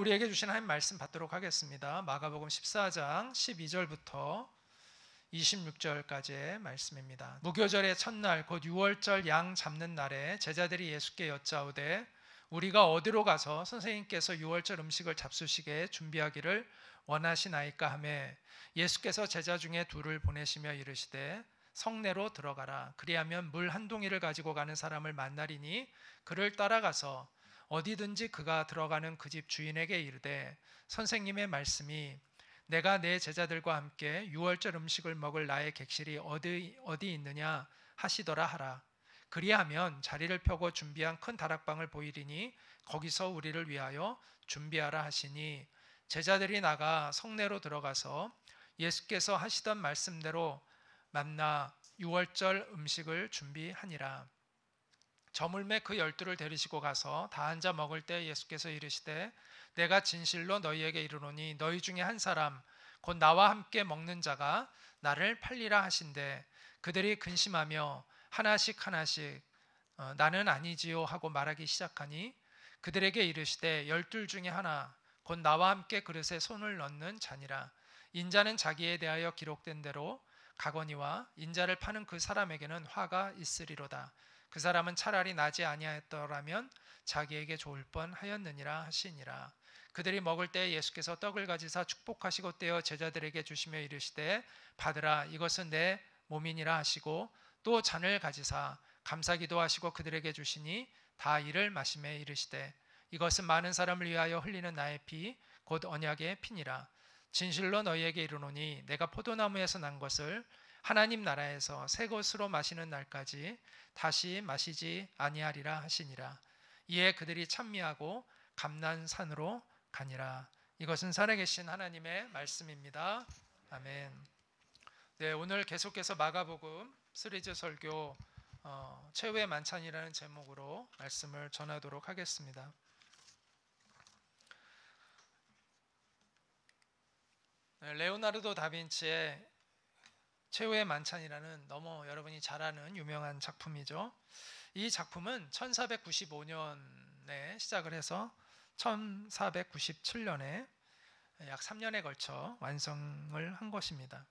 우리에게 주신 하나님 말씀 받도록 하겠습니다. 마가복음 14장 12절부터 26절까지의 말씀입니다. 무교절의 첫날 곧 유월절 양 잡는 날에 제자들이 예수께 여짜오되 우리가 어디로 가서 선생님께서 유월절 음식을 잡수시게 준비하기를 원하시나이까 하매 예수께서 제자 중에 둘을 보내시며 이르시되 성내로 들어가라. 그리하면 물 한 동이를 가지고 가는 사람을 만나리니 그를 따라가서 어디든지 그가 들어가는 그 집 주인에게 이르되 선생님의 말씀이 내가 내 제자들과 함께 유월절 음식을 먹을 나의 객실이 어디 있느냐 하시더라 하라. 그리하면 자리를 펴고 준비한 큰 다락방을 보이리니 거기서 우리를 위하여 준비하라 하시니 제자들이 나가 성내로 들어가서 예수께서 하시던 말씀대로 만나 유월절 음식을 준비하니라. 저물매 그 12를 데리시고 가서 다 앉아 먹을 때 예수께서 이르시되 내가 진실로 너희에게 이르노니 너희 중에 한 사람 곧 나와 함께 먹는 자가 나를 팔리라 하신대 그들이 근심하며 하나씩 나는 아니지요 하고 말하기 시작하니 그들에게 이르시되 12 중에 하나 곧 나와 함께 그릇에 손을 넣는 자니라. 인자는 자기에 대하여 기록된 대로 가거니와 인자를 파는 그 사람에게는 화가 있으리로다. 그 사람은 차라리 나지 아니하였더라면 자기에게 좋을 뻔하였느니라 하시니라. 그들이 먹을 때 예수께서 떡을 가지사 축복하시고 떼어 제자들에게 주시며 이르시되 받으라 이것은 내 몸이니라 하시고 또 잔을 가지사 감사기도 하시고 그들에게 주시니 다 이를 마시매 이르시되 이것은 많은 사람을 위하여 흘리는 나의 피 곧 언약의 피니라. 진실로 너희에게 이르노니 내가 포도나무에서 난 것을 하나님 나라에서 새 것으로 마시는 날까지 다시 마시지 아니하리라 하시니라. 이에 그들이 찬미하고 감난산으로 가니라. 이것은 살아계신 하나님의 말씀입니다. 아멘. 네, 오늘 계속해서 마가복음 시리즈 설교 최후의 만찬이라는 제목으로 말씀을 전하도록 하겠습니다. 레오나르도 다빈치의 최후의 만찬이라는 너무 여러분이 잘 아는 유명한 작품이죠. 이 작품은 1495년에 시작을 해서 1497년에 약 3년에 걸쳐 완성을 한 것입니다.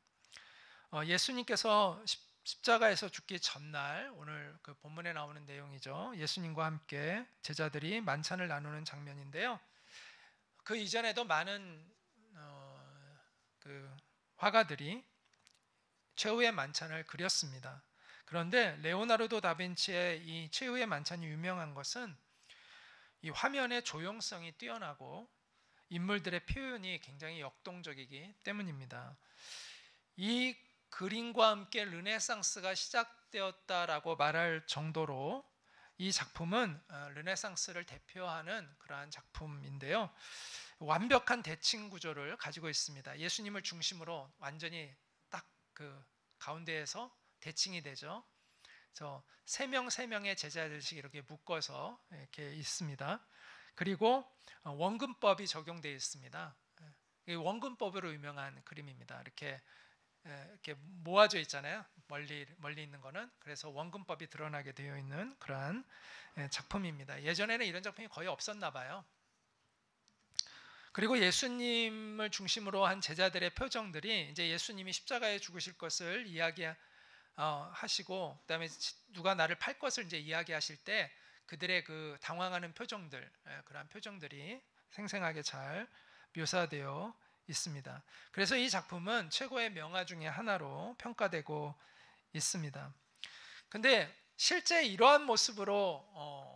예수님께서 십자가에서 죽기 전날 오늘 그 본문에 나오는 내용이죠. 예수님과 함께 제자들이 만찬을 나누는 장면인데요. 그 이전에도 많은 그 화가들이 최후의 만찬을 그렸습니다. 그런데 레오나르도 다빈치의 이 최후의 만찬이 유명한 것은 이 화면의 조형성이 뛰어나고 인물들의 표현이 굉장히 역동적이기 때문입니다. 이 그림과 함께 르네상스가 시작되었다라고 말할 정도로 이 작품은 르네상스를 대표하는 그러한 작품인데요. 완벽한 대칭 구조를 가지고 있습니다. 예수님을 중심으로 완전히 딱 그 가운데에서 대칭이 되죠. 그래서 세 명의 제자들씩 이렇게 묶어서 이렇게 있습니다. 그리고 원근법이 적용되어 있습니다. 원근법으로 유명한 그림입니다. 이렇게 모아져 있잖아요. 멀리 있는 거는. 그래서 원근법이 드러나게 되어 있는 그러한 작품입니다. 예전에는 이런 작품이 거의 없었나 봐요. 그리고 예수님을 중심으로 한 제자들의 표정들이 이제 예수님이 십자가에 죽으실 것을 이야기하시고 그다음에 누가 나를 팔 것을 이제 이야기하실 때 그들의 그 당황하는 표정들, 그러한 표정들이 생생하게 잘 묘사되어 있습니다. 그래서 이 작품은 최고의 명화 중에 하나로 평가되고 있습니다. 근데 실제 이러한 모습으로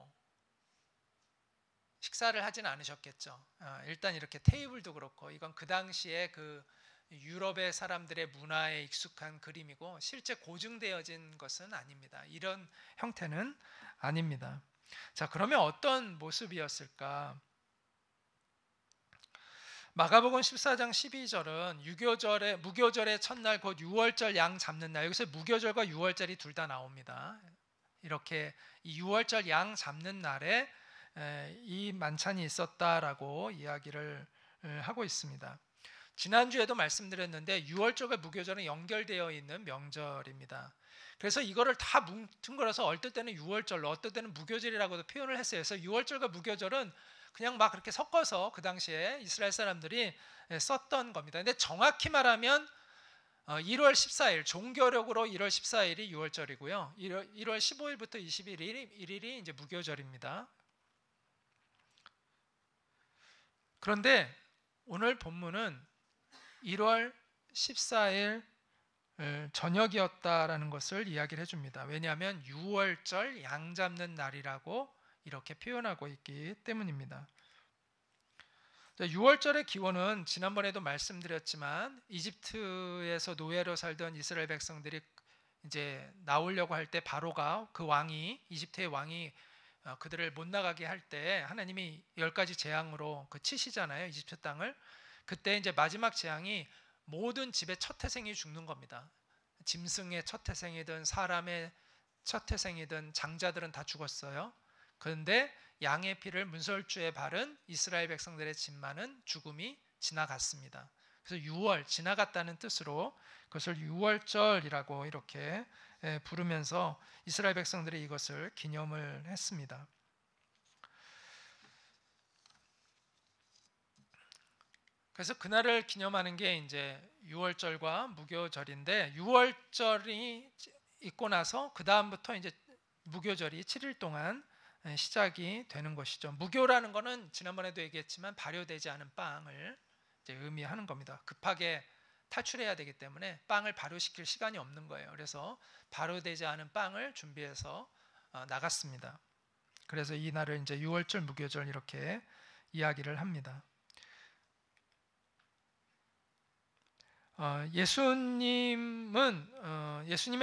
식사를 하진 않으셨겠죠. 일단 이렇게 테이블도 그렇고 이건 그 당시에 그 유럽의 사람들의 문화에 익숙한 그림이고 실제 고증되어진 것은 아닙니다. 이런 형태는 아닙니다. 자, 그러면 어떤 모습이었을까? 마가복음 14장 12절은 무교절의 첫날 곧 유월절 양 잡는 날. 여기서 무교절과 유월절이 둘 다 나옵니다. 이렇게 이 유월절 양 잡는 날에 이 만찬이 있었다라고 이야기를 하고 있습니다. 지난주에도 말씀드렸는데 유월절과 무교절은 연결되어 있는 명절입니다. 그래서 이거를 다 뭉뚱그려서 어떨 때는 유월절로 어떨 때는 무교절이라고도 표현을 했어요. 그래서 유월절과 무교절은 그냥 막 그렇게 섞어서 그 당시에 이스라엘 사람들이 썼던 겁니다. 근데 정확히 말하면 1월 14일, 종교력으로 1월 14일이 6월절이고요. 1월 15일부터 21일이 이제 무교절입니다. 그런데 오늘 본문은 1월 14일 저녁이었다라는 것을 이야기를 해줍니다. 왜냐하면 6월절 양 잡는 날이라고 이렇게 표현하고 있기 때문입니다. 6월절의 기원은 지난번에도 말씀드렸지만 이집트에서 노예로 살던 이스라엘 백성들이 이제 나오려고 할 때 바로가 그 왕이 이집트의 왕이 그들을 못 나가게 할 때 하나님이 10가지 재앙으로 그 치시잖아요. 이집트 땅을. 그때 이제 마지막 재앙이 모든 집의 첫 태생이 죽는 겁니다. 짐승의 첫 태생이든 사람의 첫 태생이든 장자들은 다 죽었어요. 그런데 양의 피를 문설주에 바른 이스라엘 백성들의 집만은 죽음이 지나갔습니다. 그래서 6월 지나갔다는 뜻으로 그것을 6월절이라고 이렇게 부르면서 이스라엘 백성들이 이것을 기념을 했습니다. 그래서 그날을 기념하는 게 이제 6월절과 무교절인데 6월절이 있고 나서 그 다음부터 이제 무교절이 7일 동안 시작이 되는 것이죠. 무교라는 것은 지난번에도 얘기했지만 발효되지 않은 빵을 이제 의미하는 겁니다. 급하게 탈출해야 되기 때문에 빵을 발효시킬 시간이 없는 거예요. 그래서 발효되지 않은 빵을 준비해서 나갔습니다. 그래서 이 날을 이제 6월절 무교절 이렇게 이야기를 합니다. 예수님의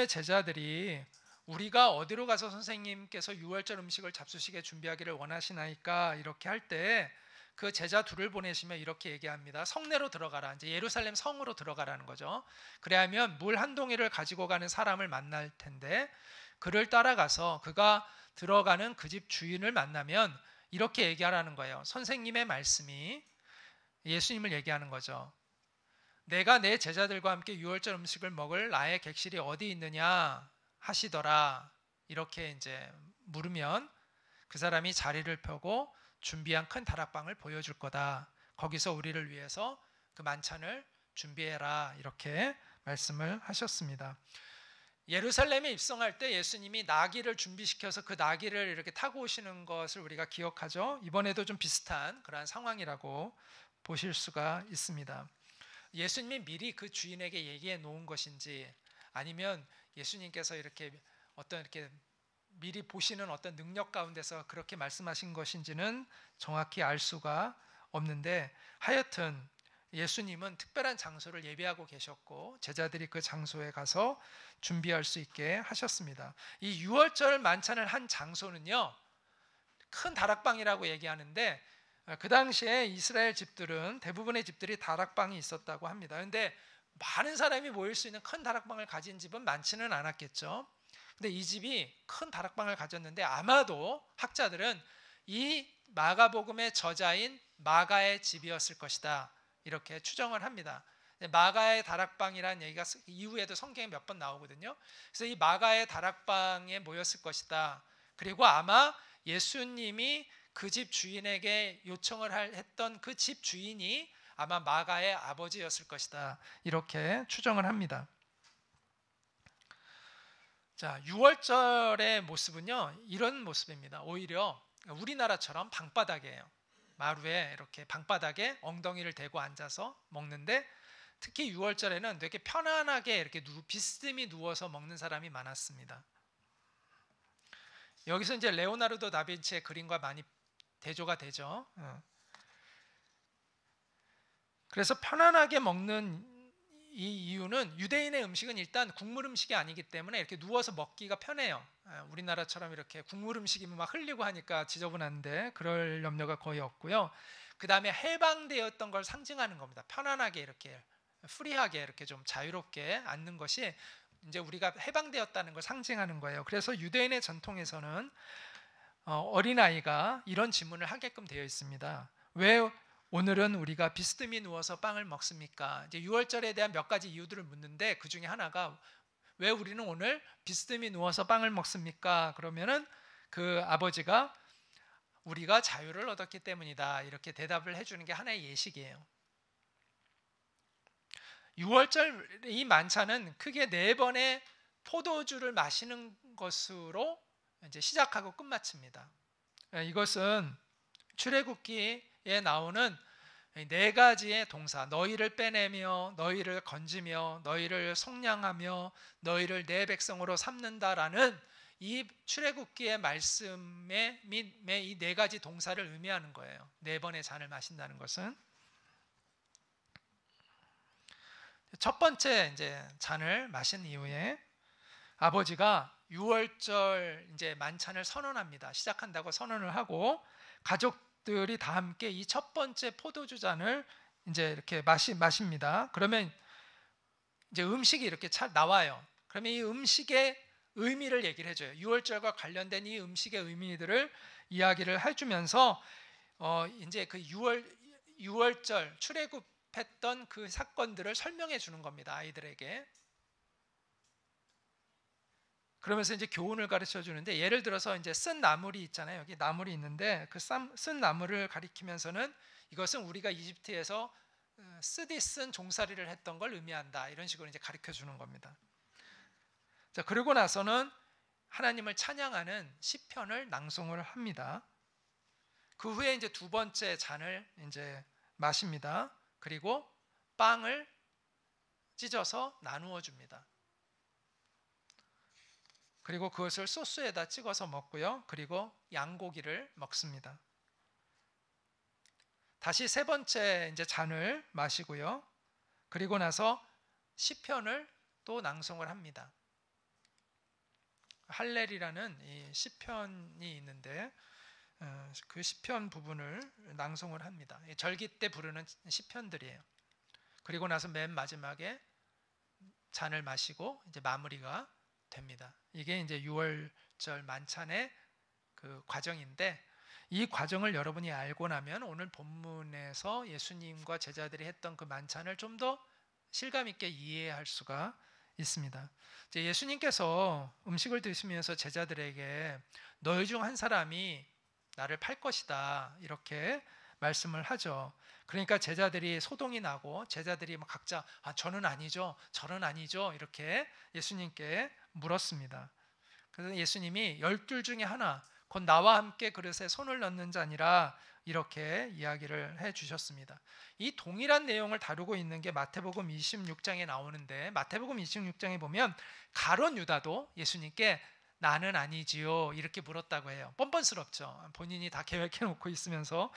제자들이 우리가 어디로 가서 선생님께서 6월절 음식을 잡수시게 준비하기를 원하시나이까 이렇게 할 때 그 제자 둘을 보내시면 이렇게 얘기합니다. 성내로 들어가라. 이제 예루살렘 성으로 들어가라는 거죠. 그래야면 물 한 동이를 가지고 가는 사람을 만날 텐데 그를 따라가서 그가 들어가는 그 집 주인을 만나면 이렇게 얘기하라는 거예요. 선생님의 말씀이 예수님을 얘기하는 거죠. 내가 내 제자들과 함께 6월절 음식을 먹을 나의 객실이 어디 있느냐 하시더라. 이렇게 이제 물으면 그 사람이 자리를 펴고 준비한 큰 다락방을 보여줄 거다. 거기서 우리를 위해서 그 만찬을 준비해라. 이렇게 말씀을 하셨습니다. 예루살렘에 입성할 때 예수님이 나귀를 준비시켜서 그 나귀를 이렇게 타고 오시는 것을 우리가 기억하죠. 이번에도 좀 비슷한 그러한 상황이라고 보실 수가 있습니다. 예수님이 미리 그 주인에게 얘기해 놓은 것인지 아니면 예수님께서 이렇게 미리 보시는 어떤 능력 가운데서 그렇게 말씀하신 것인지는 정확히 알 수가 없는데 하여튼 예수님은 특별한 장소를 예비하고 계셨고 제자들이 그 장소에 가서 준비할 수 있게 하셨습니다. 이 6월절 만찬을 한 장소는요, 큰 다락방이라고 얘기하는데 그 당시에 이스라엘 집들은 대부분의 집들이 다락방이 있었다고 합니다. 그런데 많은 사람이 모일 수 있는 큰 다락방을 가진 집은 많지는 않았겠죠. 근데 이 집이 큰 다락방을 가졌는데 아마도 학자들은 이 마가복음의 저자인 마가의 집이었을 것이다. 이렇게 추정을 합니다. 마가의 다락방이라는 얘기가 이후에도 성경에 몇 번 나오거든요. 그래서 이 마가의 다락방에 모였을 것이다. 그리고 아마 예수님이 그 집 주인에게 요청을 했던 그 집 주인이 아마 마가의 아버지였을 것이다. 이렇게 추정을 합니다. 자, 6월절의 모습은요, 이런 모습입니다. 오히려 우리나라처럼 방바닥이에요. 마루에 이렇게 방바닥에 엉덩이를 대고 앉아서 먹는데 특히 6월절에는 되게 편안하게 이렇게 비스듬히 누워서 먹는 사람이 많았습니다. 여기서 이제 레오나르도 다빈치의 그림과 많이 대조가 되죠. 그래서 편안하게 먹는 이 이유는 유대인의 음식은 일단 국물 음식이 아니기 때문에 이렇게 누워서 먹기가 편해요. 우리나라처럼 이렇게 국물 음식이면 막 흘리고 하니까 지저분한데 그럴 염려가 거의 없고요. 그 다음에 해방되었던 걸 상징하는 겁니다. 편안하게 이렇게 프리하게 이렇게 좀 자유롭게 앉는 것이 이제 우리가 해방되었다는 걸 상징하는 거예요. 그래서 유대인의 전통에서는 어린아이가 이런 질문을 하게끔 되어 있습니다. 왜 오늘은 우리가 비스듬히 누워서 빵을 먹습니까? 이제 6월절에 대한 몇 가지 이유들을 묻는데 그 중에 하나가 왜 우리는 오늘 비스듬히 누워서 빵을 먹습니까? 그러면은 그 아버지가 우리가 자유를 얻었기 때문이다. 이렇게 대답을 해주는 게 하나의 예식이에요. 6월절 이 만찬은 크게 4번의 포도주를 마시는 것으로 이제 시작하고 끝마칩니다. 이것은 출애굽기에 나오는 4가지의 동사, 너희를 빼내며 너희를 건지며 너희를 속량하며 너희를 내 백성으로 삼는다라는 이 출애굽기의 말씀의 이 4가지 동사를 의미하는 거예요. 4번의 잔을 마신다는 것은. 첫 번째 이제 잔을 마신 이후에 아버지가 6월절 이제 만찬을 선언합니다. 시작한다고 선언을 하고 가족들이 다 함께 이 첫 번째 포도주 잔을 이제 이렇게 마십니다. 그러면 이제 음식이 이렇게 나와요. 그러면 이 음식의 의미를 얘기를 해줘요. 6월절과 관련된 이 음식의 의미들을 이야기를 해주면서 이제 그 6월절 출애굽했던 그 사건들을 설명해 주는 겁니다. 아이들에게. 그러면서 이제 교훈을 가르쳐 주는데, 예를 들어서 이제 쓴 나물이 있잖아요. 여기 나물이 있는데 그 쓴 나물을 가리키면서는 이것은 우리가 이집트에서 쓰디 쓴 종살이를 했던 걸 의미한다. 이런 식으로 이제 가르쳐 주는 겁니다. 자, 그러고 나서는 하나님을 찬양하는 시편을 낭송을 합니다. 그 후에 이제 두 번째 잔을 이제 마십니다. 그리고 빵을 찢어서 나누어 줍니다. 그리고 그것을 소스에다 찍어서 먹고요. 그리고 양고기를 먹습니다. 다시 세 번째 이제 잔을 마시고요. 그리고 나서 시편을 또 낭송을 합니다. 할렐이라는 이 시편이 있는데 그 시편 부분을 낭송을 합니다. 절기 때 부르는 시편들이에요. 그리고 나서 맨 마지막에 잔을 마시고 이제 마무리가 됩니다. 이게 이제 6월절 만찬의 그 과정인데, 이 과정을 여러분이 알고 나면 오늘 본문에서 예수님과 제자들이 했던 그 만찬을 좀 더 실감 있게 이해할 수가 있습니다. 이제 예수님께서 음식을 드시면서 제자들에게 너희 중 한 사람이 나를 팔 것이다 이렇게 말씀을 하죠. 그러니까 제자들이 소동이 나고 제자들이 각자 저는 아니죠, 저는 아니죠 이렇게 예수님께 물었습니다. 그래서 예수님이 12 중에 하나, 곧 나와 함께 그릇에 손을 넣는 자니라 이렇게 이야기를 해주셨습니다. 이 동일한 내용을 다루고 있는 게 마태복음 26장에 나오는데, 마태복음 26장에 보면 가룟 유다도 예수님께 나는 아니지요 이렇게 물었다고 해요. 뻔뻔스럽죠. 본인이 다 계획해 놓고 있으면서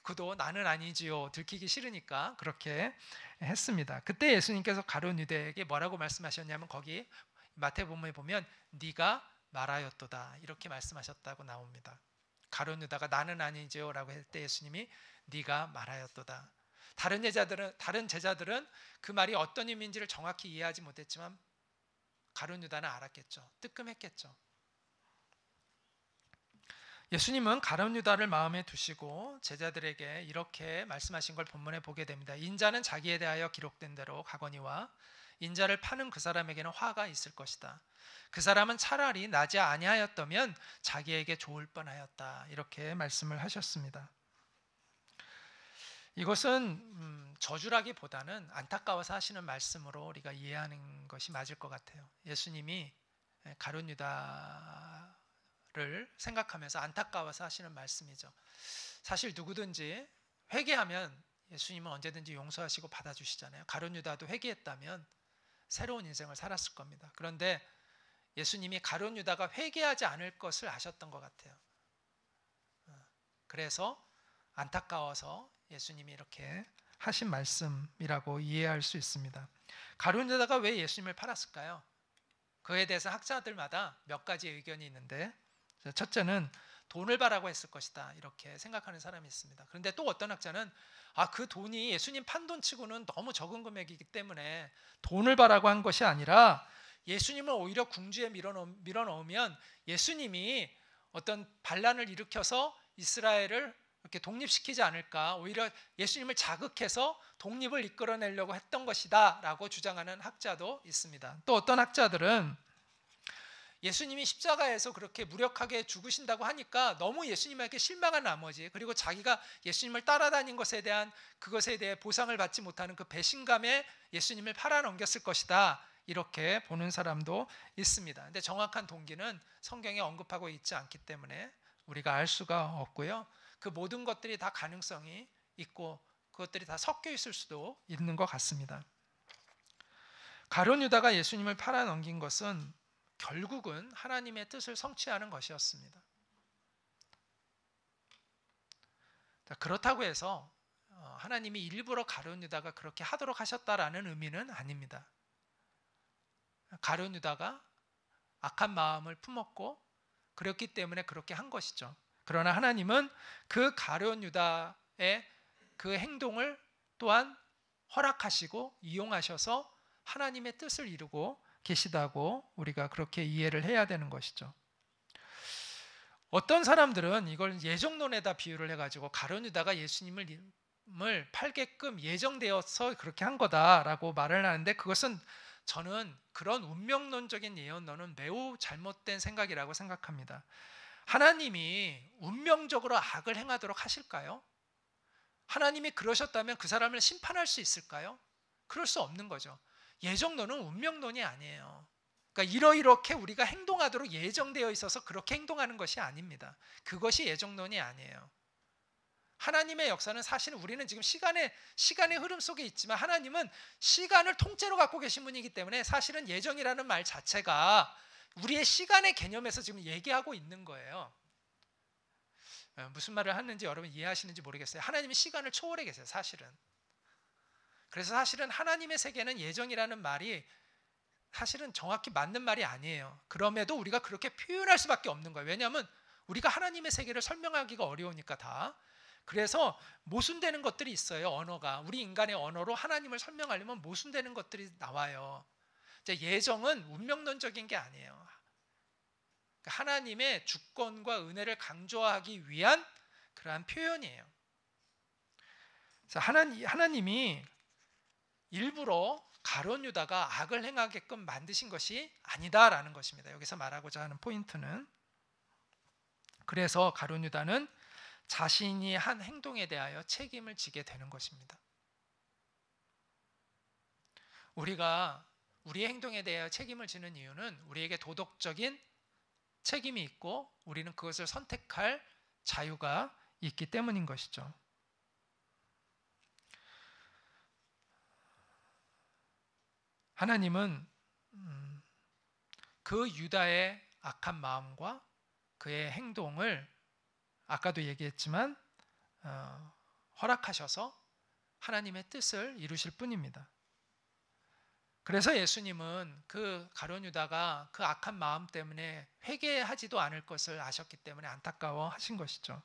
그도 나는 아니지요 들키기 싫으니까 그렇게 했습니다. 그때 예수님께서 가룟 유다에게 뭐라고 말씀하셨냐면, 거기 마태복음에 보면 네가 말하였도다 이렇게 말씀하셨다고 나옵니다. 가룟 유다가 나는 아니지요 라고 할 때 예수님이 네가 말하였도다. 다른 제자들은 그 말이 어떤 의미인지를 정확히 이해하지 못했지만 가룟 유다는 알았겠죠. 뜨끔했겠죠. 예수님은 가룟 유다를 마음에 두시고 제자들에게 이렇게 말씀하신 걸 본문에 보게 됩니다. 인자는 자기에 대하여 기록된 대로 가거니와 인자를 파는 그 사람에게는 화가 있을 것이다. 그 사람은 차라리 나지 아니하였다면 자기에게 좋을 뻔하였다 이렇게 말씀을 하셨습니다. 이것은 저주라기보다는 안타까워서 하시는 말씀으로 우리가 이해하는 것이 맞을 것 같아요. 예수님이 가룟 유다를 생각하면서 안타까워서 하시는 말씀이죠. 사실 누구든지 회개하면 예수님은 언제든지 용서하시고 받아주시잖아요. 가룟 유다도 회개했다면 새로운 인생을 살았을 겁니다. 그런데 예수님이 가룟 유다가 회개하지 않을 것을 아셨던 것 같아요. 그래서 안타까워서 예수님이 이렇게 하신 말씀이라고 이해할 수 있습니다. 가룟 유다가 왜 예수님을 팔았을까요? 그에 대해서 학자들마다 몇 가지 의견이 있는데, 첫째는 돈을 바라고 했을 것이다 이렇게 생각하는 사람이 있습니다. 그런데 또 어떤 학자는 그 돈이 예수님 판 돈 치고는 너무 적은 금액이기 때문에 돈을 바라고 한 것이 아니라 예수님을 오히려 궁지에 밀어넣으면 예수님이 어떤 반란을 일으켜서 이스라엘을 이렇게 독립시키지 않을까, 오히려 예수님을 자극해서 독립을 이끌어내려고 했던 것이다 라고 주장하는 학자도 있습니다. 또 어떤 학자들은 예수님이 십자가에서 그렇게 무력하게 죽으신다고 하니까 너무 예수님에게 실망한 나머지, 그리고 자기가 예수님을 따라다닌 것에 대한 그것에 대해 보상을 받지 못하는 그 배신감에 예수님을 팔아넘겼을 것이다, 이렇게 보는 사람도 있습니다. 근데 정확한 동기는 성경에 언급하고 있지 않기 때문에 우리가 알 수가 없고요. 그 모든 것들이 다 가능성이 있고 그것들이 다 섞여 있을 수도 있는 것 같습니다. 가룟 유다가 예수님을 팔아넘긴 것은 결국은 하나님의 뜻을 성취하는 것이었습니다. 그렇다고 해서 하나님이 일부러 가룟 유다가 그렇게 하도록 하셨다라는 의미는 아닙니다. 가룟 유다가 악한 마음을 품었고 그렇기 때문에 그렇게 한 것이죠. 그러나 하나님은 그 가룟 유다의 그 행동을 또한 허락하시고 이용하셔서 하나님의 뜻을 이루고 계시다고 우리가 그렇게 이해를 해야 되는 것이죠. 어떤 사람들은 이걸 예정론에다 비유를 해가지고 가룟 유다가 예수님을 팔게끔 예정되어서 그렇게 한 거다라고 말을 하는데, 그것은 저는 그런 운명론적인 예언론은 매우 잘못된 생각이라고 생각합니다. 하나님이 운명적으로 악을 행하도록 하실까요? 하나님이 그러셨다면 그 사람을 심판할 수 있을까요? 그럴 수 없는 거죠. 예정론은 운명론이 아니에요. 그러니까 이렇게 우리가 행동하도록 예정되어 있어서 그렇게 행동하는 것이 아닙니다. 그것이 예정론이 아니에요. 하나님의 역사는 사실은 우리는 지금 시간의 흐름 속에 있지만 하나님은 시간을 통째로 갖고 계신 분이기 때문에 사실은 예정이라는 말 자체가 우리의 시간의 개념에서 지금 얘기하고 있는 거예요. 무슨 말을 하는지 여러분 이해하시는지 모르겠어요. 하나님이 시간을 초월해 계세요, 사실은. 그래서 사실은 하나님의 세계는 예정이라는 말이 사실은 정확히 맞는 말이 아니에요. 그럼에도 우리가 그렇게 표현할 수밖에 없는 거예요. 왜냐하면 우리가 하나님의 세계를 설명하기가 어려우니까 다. 그래서 모순되는 것들이 있어요. 언어가 우리 인간의 언어로 하나님을 설명하려면 모순되는 것들이 나와요. 예정은 운명론적인 게 아니에요. 하나님의 주권과 은혜를 강조하기 위한 그러한 표현이에요. 그래서 하나님이 일부러 가룟 유다가 악을 행하게끔 만드신 것이 아니다라는 것입니다. 여기서 말하고자 하는 포인트는, 그래서 가룟 유다는 자신이 한 행동에 대하여 책임을 지게 되는 것입니다. 우리가 우리의 행동에 대하여 책임을 지는 이유는 우리에게 도덕적인 책임이 있고 우리는 그것을 선택할 자유가 있기 때문인 것이죠. 하나님은 그 유다의 악한 마음과 그의 행동을 아까도 얘기했지만 허락하셔서 하나님의 뜻을 이루실 뿐입니다. 그래서 예수님은 그 가룟 유다가 그 악한 마음 때문에 회개하지도 않을 것을 아셨기 때문에 안타까워 하신 것이죠.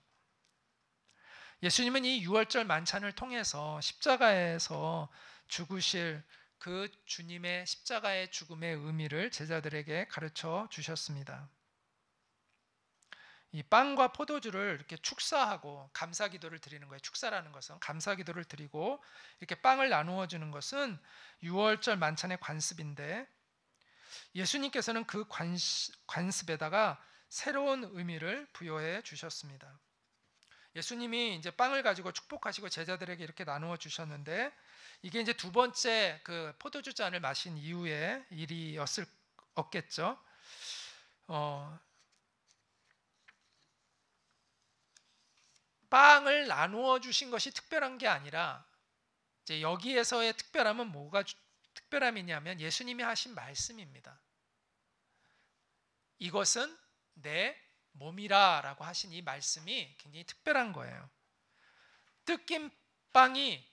예수님은 이 유월절 만찬을 통해서 십자가에서 죽으실 그 주님의 십자가의 죽음의 의미를 제자들에게 가르쳐 주셨습니다. 이 빵과 포도주를 이렇게 축사하고 감사 기도를 드리는 거예요. 축사라는 것은 감사 기도를 드리고 이렇게 빵을 나누어 주는 것은 유월절 만찬의 관습인데, 예수님께서는 그 관습에다가 새로운 의미를 부여해 주셨습니다. 예수님이 이제 빵을 가지고 축복하시고 제자들에게 이렇게 나누어 주셨는데, 이게 이제 두 번째 그 포도주 잔을 마신 이후의 일이었겠죠. 빵을 나누어 주신 것이 특별한 게 아니라, 이제 여기에서의 특별함은 뭐가 특별함이냐면 예수님이 하신 말씀입니다. 이것은 내 몸이라라고 하신 이 말씀이 굉장히 특별한 거예요. 뜯긴 빵이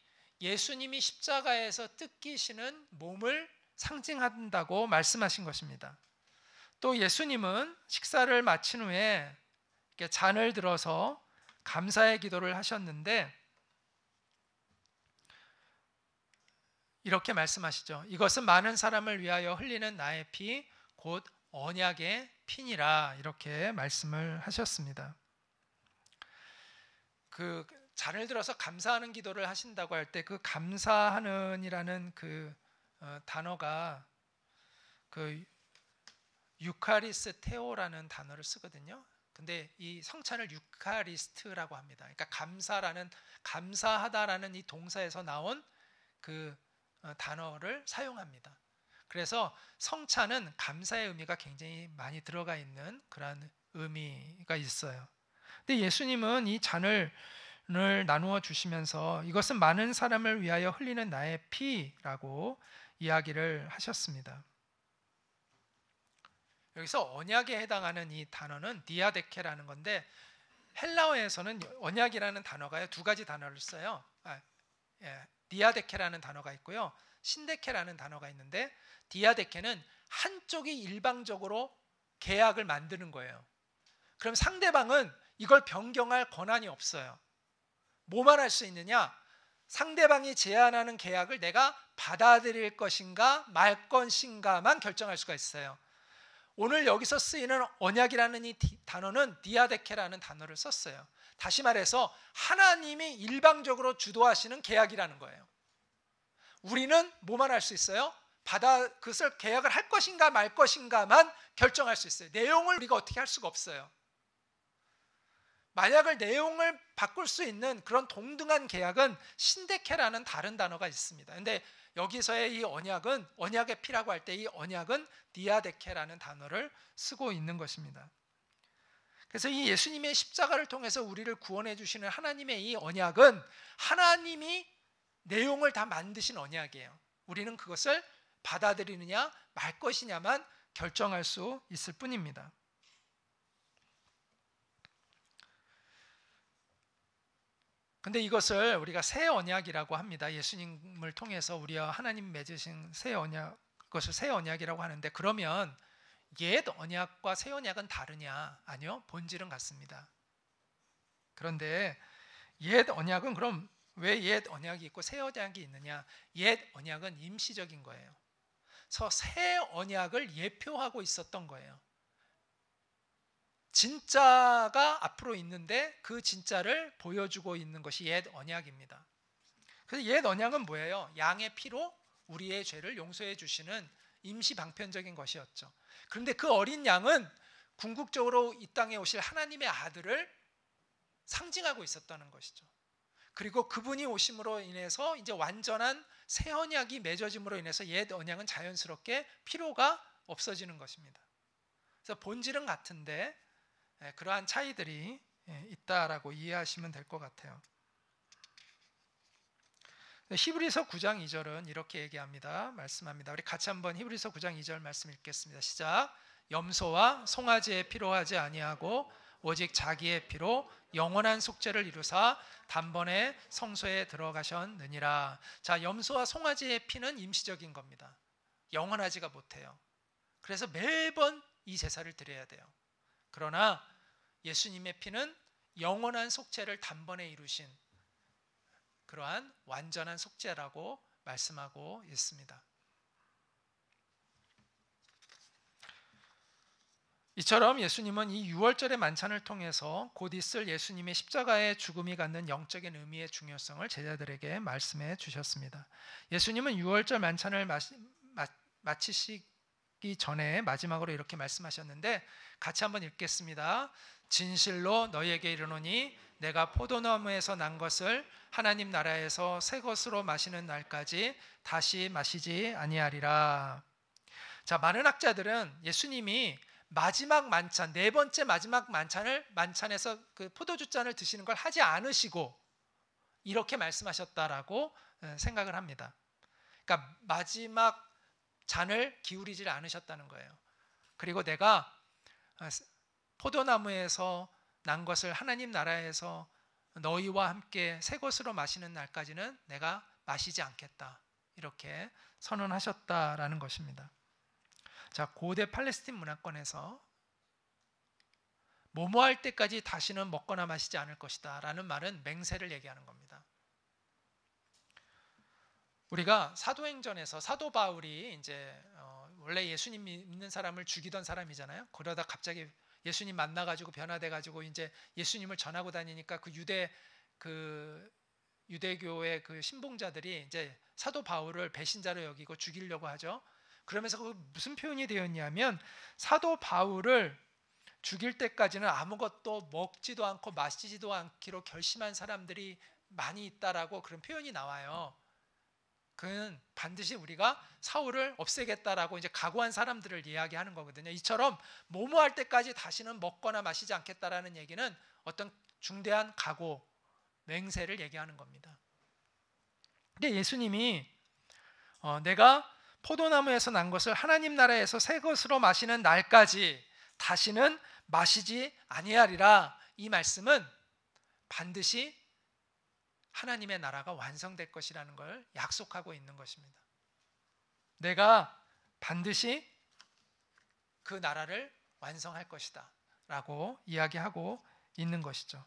예수님이 십자가에서 뜯기시는 몸을 상징한다고 말씀하신 것입니다. 또 예수님은 식사를 마친 후에 이렇게 잔을 들어서 감사의 기도를 하셨는데 이렇게 말씀하시죠. 이것은 많은 사람을 위하여 흘리는 나의 피, 곧 언약의 피니라, 이렇게 말씀을 하셨습니다. 그 잔을 들어서 감사하는 기도를 하신다고 할 때 그 감사하는이라는 그 단어가 그 유카리스테오라는 단어를 쓰거든요. 근데 이 성찬을 유카리스트라고 합니다. 그러니까 감사하다라는 이 동사에서 나온 그 단어를 사용합니다. 그래서 성찬은 감사의 의미가 굉장히 많이 들어가 있는 그런 의미가 있어요. 근데 예수님은 이 잔을 나누어 주시면서 이것은 많은 사람을 위하여 흘리는 나의 피라고 이야기를 하셨습니다. 여기서 언약에 해당하는 이 단어는 디아데케라는 건데, 헬라어에서는 언약이라는 단어가 두 가지 단어를 써요. 디아데케라는 단어가 있고요, 신데케라는 단어가 있는데, 디아데케는 한쪽이 일방적으로 계약을 만드는 거예요. 그럼 상대방은 이걸 변경할 권한이 없어요. 뭐만 할 수 있느냐? 상대방이 제안하는 계약을 내가 받아들일 것인가 말 것인가만 결정할 수가 있어요. 오늘 여기서 쓰이는 언약이라는 이 단어는 디아데케라는 단어를 썼어요. 다시 말해서 하나님이 일방적으로 주도하시는 계약이라는 거예요. 우리는 뭐만 할 수 있어요? 그것을 계약을 할 것인가 말 것인가만 결정할 수 있어요. 내용을 우리가 어떻게 할 수가 없어요. 만약을 내용을 바꿀 수 있는 그런 동등한 계약은 신데케라는 다른 단어가 있습니다. 근데 여기서의 이 언약의 피라고 할 때 이 언약은 디아데케라는 단어를 쓰고 있는 것입니다. 그래서 이 예수님의 십자가를 통해서 우리를 구원해 주시는 하나님의 이 언약은 하나님이 내용을 다 만드신 언약이에요. 우리는 그것을 받아들이느냐 말 것이냐만 결정할 수 있을 뿐입니다. 근데 이것을 우리가 새 언약이라고 합니다. 예수님을 통해서 우리와 하나님 맺으신 새 언약, 그것을 새 언약이라고 하는데, 그러면 옛 언약과 새 언약은 다르냐? 아니요, 본질은 같습니다. 그런데 옛 언약은 그럼 왜 옛 언약이 있고 새 언약이 있느냐? 옛 언약은 임시적인 거예요. 그래서 새 언약을 예표하고 있었던 거예요. 진짜가 앞으로 있는데 그 진짜를 보여주고 있는 것이 옛 언약입니다. 그래서 옛 언약은 뭐예요? 양의 피로 우리의 죄를 용서해 주시는 임시 방편적인 것이었죠. 그런데 그 어린 양은 궁극적으로 이 땅에 오실 하나님의 아들을 상징하고 있었다는 것이죠. 그리고 그분이 오심으로 인해서 이제 완전한 새 언약이 맺어짐으로 인해서 옛 언약은 자연스럽게 필요가 없어지는 것입니다. 그래서 본질은 같은데 그러한 차이들이 있다라고 이해하시면 될 것 같아요. 히브리서 9장 2절은 이렇게 얘기합니다. 말씀합니다. 우리 같이 한번 히브리서 9장 2절 말씀 읽겠습니다. 시작. 염소와 송아지의 피로 하지 아니하고 오직 자기의 피로 영원한 속죄를 이루사 단번에 성소에 들어가셨느니라. 자, 염소와 송아지의 피는 임시적인 겁니다. 영원하지가 못해요. 그래서 매번 이 제사를 드려야 돼요. 그러나 예수님의 피는 영원한 속죄를 단번에 이루신 그러한 완전한 속죄라고 말씀하고 있습니다. 이처럼 예수님은 이 유월절의 만찬을 통해서 곧 있을 예수님의 십자가의 죽음이 갖는 영적인 의미의 중요성을 제자들에게 말씀해 주셨습니다. 예수님은 유월절 만찬을 마치시기 전에 마지막으로 이렇게 말씀하셨는데, 같이 한번 읽겠습니다. 진실로 너희에게 이르노니 내가 포도나무에서 난 것을 하나님 나라에서 새 것으로 마시는 날까지 다시 마시지 아니하리라. 자, 많은 학자들은 예수님이 마지막 만찬, 네 번째 마지막 만찬에서 그 포도주 잔을 드시는 걸 하지 않으시고 이렇게 말씀하셨다라고 생각을 합니다. 그러니까 마지막 잔을 기울이질 않으셨다는 거예요. 그리고 내가 포도나무에서 난 것을 하나님 나라에서 너희와 함께 새 것으로 마시는 날까지는 내가 마시지 않겠다, 이렇게 선언하셨다라는 것입니다. 자, 고대 팔레스틴 문화권에서 뭐뭐 할 때까지 다시는 먹거나 마시지 않을 것이다 라는 말은 맹세를 얘기하는 겁니다. 우리가 사도행전에서 사도 바울이 이제 원래 예수님 믿는 사람을 죽이던 사람이잖아요. 그러다 갑자기 예수님 만나가지고 변화돼가지고 이제 예수님을 전하고 다니니까 유대교의 그 신봉자들이 이제 사도 바울을 배신자로 여기고 죽이려고 하죠. 그러면서 그 무슨 표현이 되어 있냐면 사도 바울을 죽일 때까지는 아무것도 먹지도 않고 마시지도 않기로 결심한 사람들이 많이 있다라고 그런 표현이 나와요. 그는 반드시 우리가 사울을 없애겠다라고 이제 각오한 사람들을 이야기하는 거거든요. 이처럼 뭐뭐 할 때까지 다시는 먹거나 마시지 않겠다라는 얘기는 어떤 중대한 각오, 맹세를 얘기하는 겁니다. 근데 예수님이 내가 포도나무에서 난 것을 하나님 나라에서 새 것으로 마시는 날까지 다시는 마시지 아니하리라, 이 말씀은 반드시 하나님의 나라가 완성될 것이라는 걸 약속하고 있는 것입니다. 내가 반드시 그 나라를 완성할 것이다 라고 이야기하고 있는 것이죠.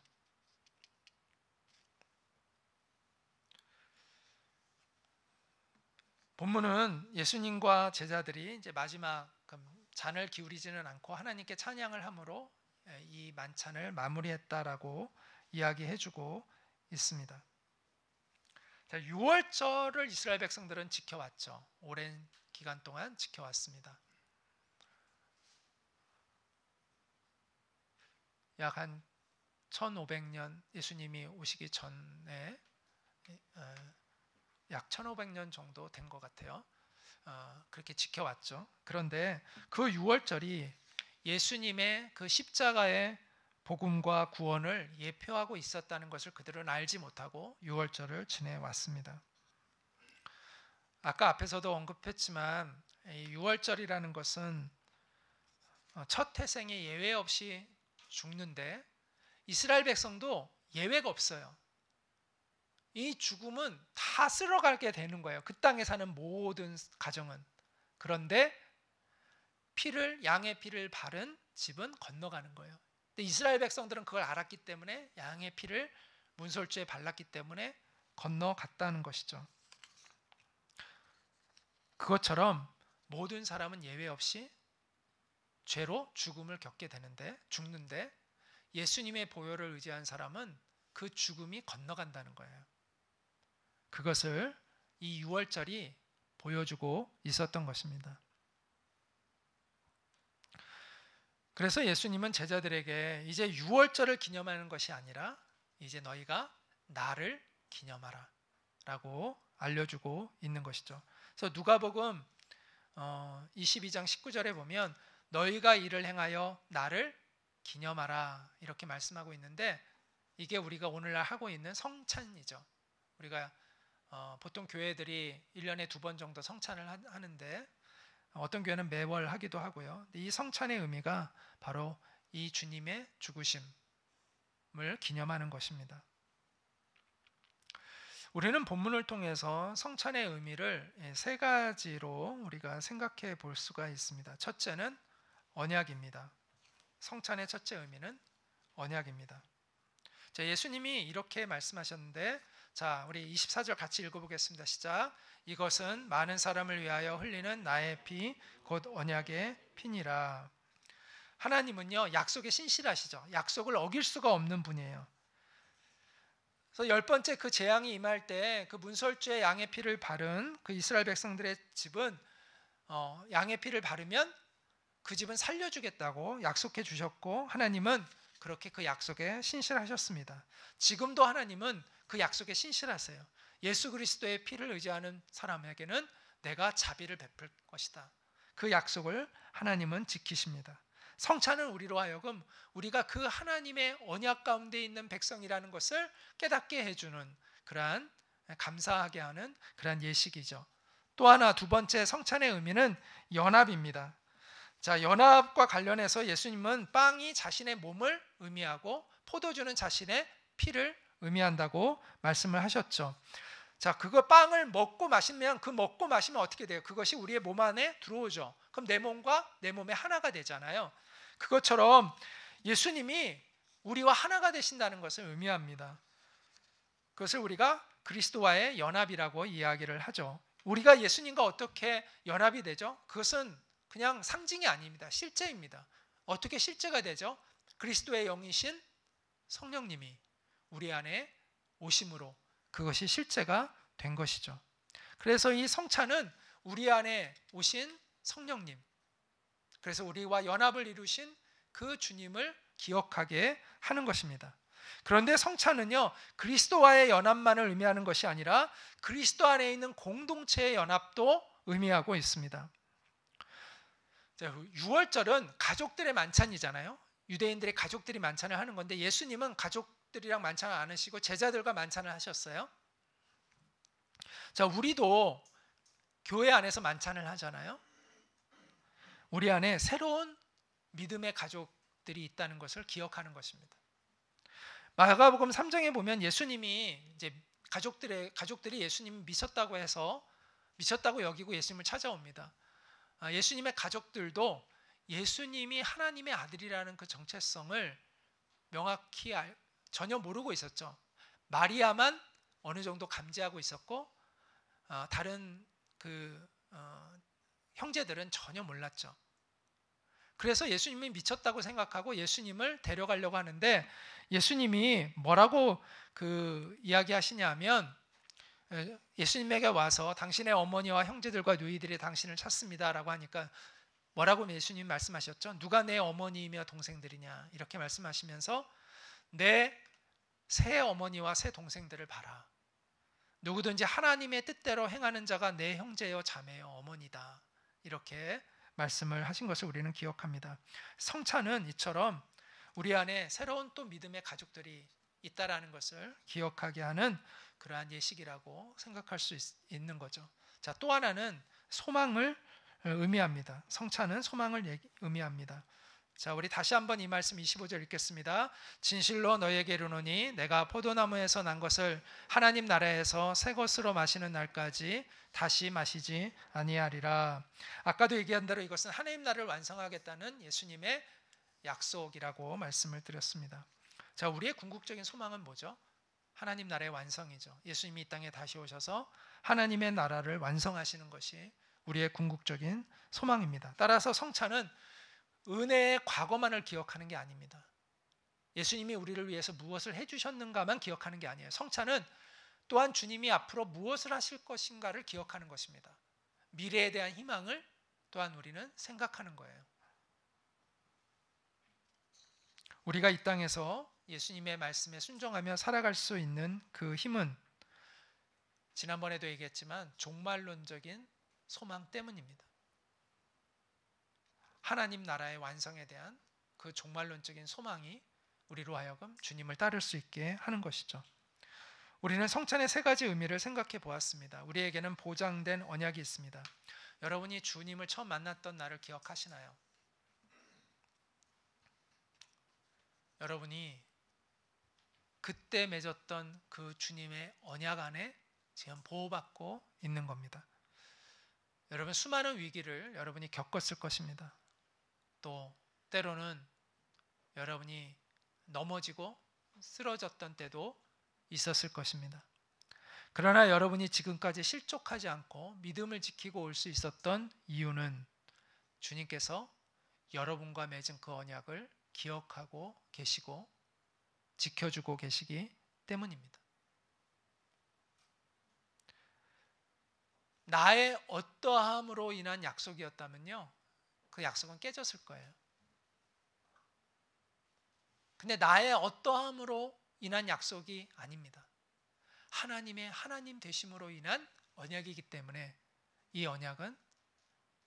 본문은 예수님과 제자들이 이제 마지막 잔을 기울이지는 않고 하나님께 찬양을 함으로 이 만찬을 마무리했다라고 이야기해주고 있습니다. 자, 6월절을 이스라엘 백성들은 지켜왔죠. 오랜 기간 동안 지켜왔습니다. 약 한 1500년 예수님이 오시기 전에 약 1500년 정도 된 것 같아요. 그렇게 지켜왔죠. 그런데 그 6월절이 예수님의 그 십자가의 복음과 구원을 예표하고 있었다는 것을 그들은 알지 못하고 6월절을 지내왔습니다. 아까 앞에서도 언급했지만 6월절이라는 것은 첫 태생에 예외 없이 죽는데 이스라엘 백성도 예외가 없어요. 이 죽음은 다 쓸어가게 되는 거예요. 그 땅에 사는 모든 가정은. 그런데 양의 피를 바른 집은 건너가는 거예요. 근데 이스라엘 백성들은 그걸 알았기 때문에 양의 피를 문설주에 발랐기 때문에 건너갔다는 것이죠. 그것처럼 모든 사람은 예외 없이 죄로 죽음을 겪게 되는데, 죽는데 예수님의 보혈을 의지한 사람은 그 죽음이 건너간다는 거예요. 그것을 이 6월절이 보여주고 있었던 것입니다. 그래서 예수님은 제자들에게 이제 6월절을 기념하는 것이 아니라 이제 너희가 나를 기념하라 라고 알려주고 있는 것이죠. 그래서 누가복음 22장 19절에 보면 너희가 이를 행하여 나를 기념하라 이렇게 말씀하고 있는데, 이게 우리가 오늘날 하고 있는 성찬이죠. 우리가 보통 교회들이 1년에 2번 정도 성찬을 하는데 어떤 교회는 매월 하기도 하고요. 이 성찬의 의미가 바로 이 주님의 죽으심을 기념하는 것입니다. 우리는 본문을 통해서 성찬의 의미를 3가지로 우리가 생각해 볼 수가 있습니다. 첫째는 언약입니다. 성찬의 첫째 의미는 언약입니다. 자, 예수님이 이렇게 말씀하셨는데, 자, 우리 24절 같이 읽어보겠습니다. 시작. 이것은 많은 사람을 위하여 흘리는 나의 피, 곧 언약의 피니라. 하나님은요, 약속에 신실하시죠. 약속을 어길 수가 없는 분이에요. 그래서 10번째 그 재앙이 임할 때 그 문설주에 양의 피를 바른 그 이스라엘 백성들의 집은 양의 피를 바르면 그 집은 살려주겠다고 약속해 주셨고, 하나님은 그렇게 그 약속에 신실하셨습니다. 지금도 하나님은 그 약속에 신실하세요. 예수 그리스도의 피를 의지하는 사람에게는 내가 자비를 베풀 것이다. 그 약속을 하나님은 지키십니다. 성찬은 우리로 하여금 우리가 그 하나님의 언약 가운데 있는 백성이라는 것을 깨닫게 해주는 그러한, 감사하게 하는 그러한 예식이죠. 또 하나, 2번째 성찬의 의미는 연합입니다. 자, 연합과 관련해서 예수님은 빵이 자신의 몸을 의미하고 포도주는 자신의 피를 의미한다고 말씀을 하셨죠. 자, 그거 빵을 먹고 마시면 어떻게 돼요? 그것이 우리의 몸 안에 들어오죠. 그럼 내 몸과 내 몸의 하나가 되잖아요. 그것처럼 예수님이 우리와 하나가 되신다는 것을 의미합니다. 그것을 우리가 그리스도와의 연합이라고 이야기를 하죠. 우리가 예수님과 어떻게 연합이 되죠? 그것은 그냥 상징이 아닙니다. 실제입니다. 어떻게 실제가 되죠? 그리스도의 영이신 성령님이 우리 안에 오심으로 그것이 실제가 된 것이죠. 그래서 이 성찬은 우리 안에 오신 성령님, 그래서 우리와 연합을 이루신 그 주님을 기억하게 하는 것입니다. 그런데 성찬은요, 그리스도와의 연합만을 의미하는 것이 아니라 그리스도 안에 있는 공동체의 연합도 의미하고 있습니다. 유월절은 가족들의 만찬이잖아요. 유대인들의 가족들이 만찬을 하는 건데 예수님은 가족들이랑 만찬을 안 하시고 제자들과 만찬을 하셨어요. 자, 우리도 교회 안에서 만찬을 하잖아요. 우리 안에 새로운 믿음의 가족들이 있다는 것을 기억하는 것입니다. 마가복음 3장에 보면 예수님이 이제 가족들이 예수님 미쳤다고 해서 미쳤다고 여기고 예수님을 찾아옵니다. 예수님의 가족들도 예수님이 하나님의 아들이라는 그 정체성을 명확히 전혀 모르고 있었죠. 마리아만 어느 정도 감지하고 있었고 다른 형제들은 전혀 몰랐죠. 그래서 예수님이 미쳤다고 생각하고 예수님을 데려가려고 하는데 예수님이 뭐라고 이야기하시냐면 예수님에게 와서 당신의 어머니와 형제들과 누이들이 당신을 찾습니다라고 하니까 뭐라고 예수님 말씀하셨죠? 누가 내 어머니이며 동생들이냐 이렇게 말씀하시면서 내 새 어머니와 새 동생들을 봐라. 누구든지 하나님의 뜻대로 행하는 자가 내 형제요 자매요 어머니다. 이렇게 말씀을 하신 것을 우리는 기억합니다. 성찬은 이처럼 우리 안에 새로운 또 믿음의 가족들이 있다라는 것을 기억하게 하는 그러한 예식이라고 생각할 수 있는 거죠. 자, 또 하나는 소망을 의미합니다. 성찬은 소망을 의미합니다. 자, 우리 다시 한번 이 말씀 25절 읽겠습니다. 진실로 너희에게 이르노니 내가 포도나무에서 난 것을 하나님 나라에서 새 것으로 마시는 날까지 다시 마시지 아니하리라. 아까도 얘기한 대로 이것은 하나님 나라를 완성하겠다는 예수님의 약속이라고 말씀을 드렸습니다. 자, 우리의 궁극적인 소망은 뭐죠? 하나님 나라의 완성이죠. 예수님이 이 땅에 다시 오셔서 하나님의 나라를 완성하시는 것이 우리의 궁극적인 소망입니다. 따라서 성찬은 은혜의 과거만을 기억하는 게 아닙니다. 예수님이 우리를 위해서 무엇을 해주셨는가만 기억하는 게 아니에요. 성찬은 또한 주님이 앞으로 무엇을 하실 것인가를 기억하는 것입니다. 미래에 대한 희망을 또한 우리는 생각하는 거예요. 우리가 이 땅에서 예수님의 말씀에 순종하며 살아갈 수 있는 그 힘은 지난번에도 얘기했지만 종말론적인 소망 때문입니다. 하나님 나라의 완성에 대한 그 종말론적인 소망이 우리로 하여금 주님을 따를 수 있게 하는 것이죠. 우리는 성찬의 세 가지 의미를 생각해 보았습니다. 우리에게는 보장된 언약이 있습니다. 여러분이 주님을 처음 만났던 날을 기억하시나요? 여러분이 그때 맺었던 그 주님의 언약 안에 지금 보호받고 있는 겁니다. 여러분 수많은 위기를 여러분이 겪었을 것입니다. 또 때로는 여러분이 넘어지고 쓰러졌던 때도 있었을 것입니다. 그러나 여러분이 지금까지 실족하지 않고 믿음을 지키고 올 수 있었던 이유는 주님께서 여러분과 맺은 그 언약을 기억하고 계시고 지켜주고 계시기 때문입니다. 나의 어떠함으로 인한 약속이었다면요, 그 약속은 깨졌을 거예요. 근데 나의 어떠함으로 인한 약속이 아닙니다. 하나님의 하나님 되심으로 인한 언약이기 때문에 이 언약은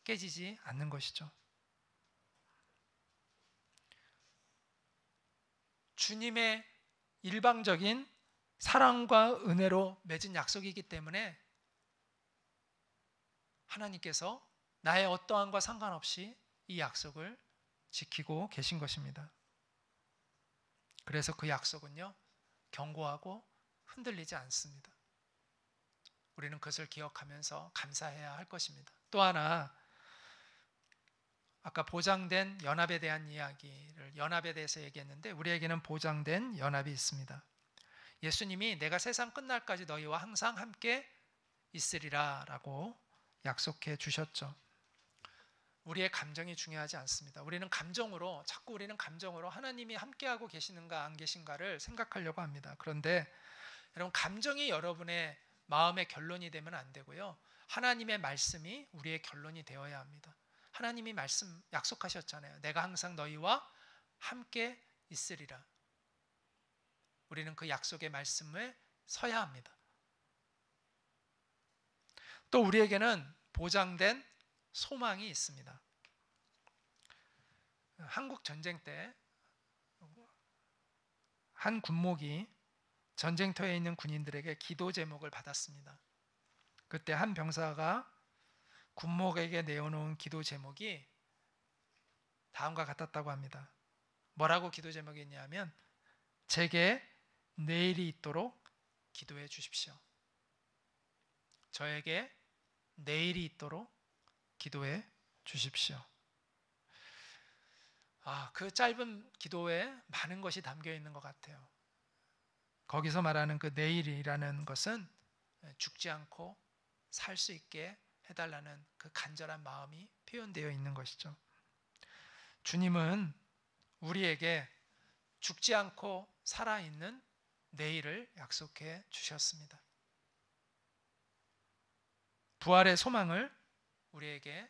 깨지지 않는 것이죠. 주님의 일방적인 사랑과 은혜로 맺은 약속이기 때문에 하나님께서 나의 어떠함과 상관없이 이 약속을 지키고 계신 것입니다. 그래서 그 약속은요, 견고하고 흔들리지 않습니다. 우리는 그것을 기억하면서 감사해야 할 것입니다. 또 하나, 아까 보장된 연합에 대한 이야기를 연합에 대해서 얘기했는데 우리에게는 보장된 연합이 있습니다. 예수님이 내가 세상 끝날까지 너희와 항상 함께 있으리라 라고 약속해 주셨죠. 우리의 감정이 중요하지 않습니다. 자꾸 우리는 감정으로 하나님이 함께하고 계시는가 안 계신가를 생각하려고 합니다. 그런데 여러분, 감정이 여러분의 마음의 결론이 되면 안 되고요, 하나님의 말씀이 우리의 결론이 되어야 합니다. 하나님이 약속하셨잖아요. 내가 항상 너희와 함께 있으리라. 우리는 그 약속의 말씀에 서야 합니다. 또 우리에게는 보장된 소망이 있습니다. 한국 전쟁 때 한 군목이 전쟁터에 있는 군인들에게 기도 제목을 받았습니다. 그때 한 병사가 군목에게 내어놓은 기도 제목이 다음과 같았다고 합니다. 뭐라고 기도 제목이 있냐면 제게 내일이 있도록 기도해 주십시오. 저에게 내일이 있도록 기도해 주십시오. 그 짧은 기도에 많은 것이 담겨 있는 것 같아요. 거기서 말하는 그 내일이라는 것은 죽지 않고 살 수 있게 해달라는 그 간절한 마음이 표현되어 있는 것이죠. 주님은 우리에게 죽지 않고 살아있는 내일을 약속해 주셨습니다. 부활의 소망을 우리에게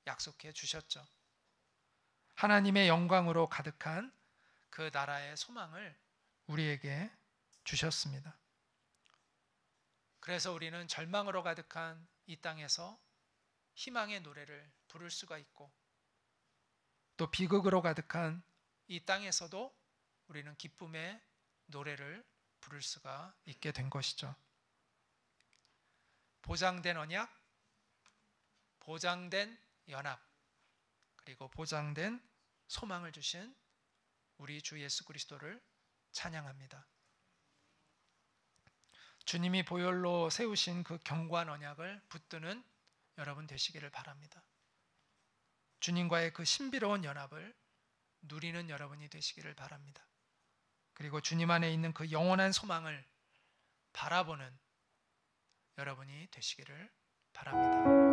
약속해 주셨죠. 하나님의 영광으로 가득한 그 나라의 소망을 우리에게 주셨습니다. 그래서 우리는 절망으로 가득한 이 땅에서 희망의 노래를 부를 수가 있고, 또 비극으로 가득한 이 땅에서도 우리는 기쁨의 노래를 부를 수가 있게 된 것이죠. 보장된 언약, 보장된 연합, 그리고 보장된 소망을 주신 우리 주 예수 그리스도를 찬양합니다. 주님이 보혈로 세우신 그 견고한 언약을 붙드는 여러분 되시기를 바랍니다. 주님과의 그 신비로운 연합을 누리는 여러분이 되시기를 바랍니다. 그리고 주님 안에 있는 그 영원한 소망을 바라보는 여러분이 되시기를 바랍니다.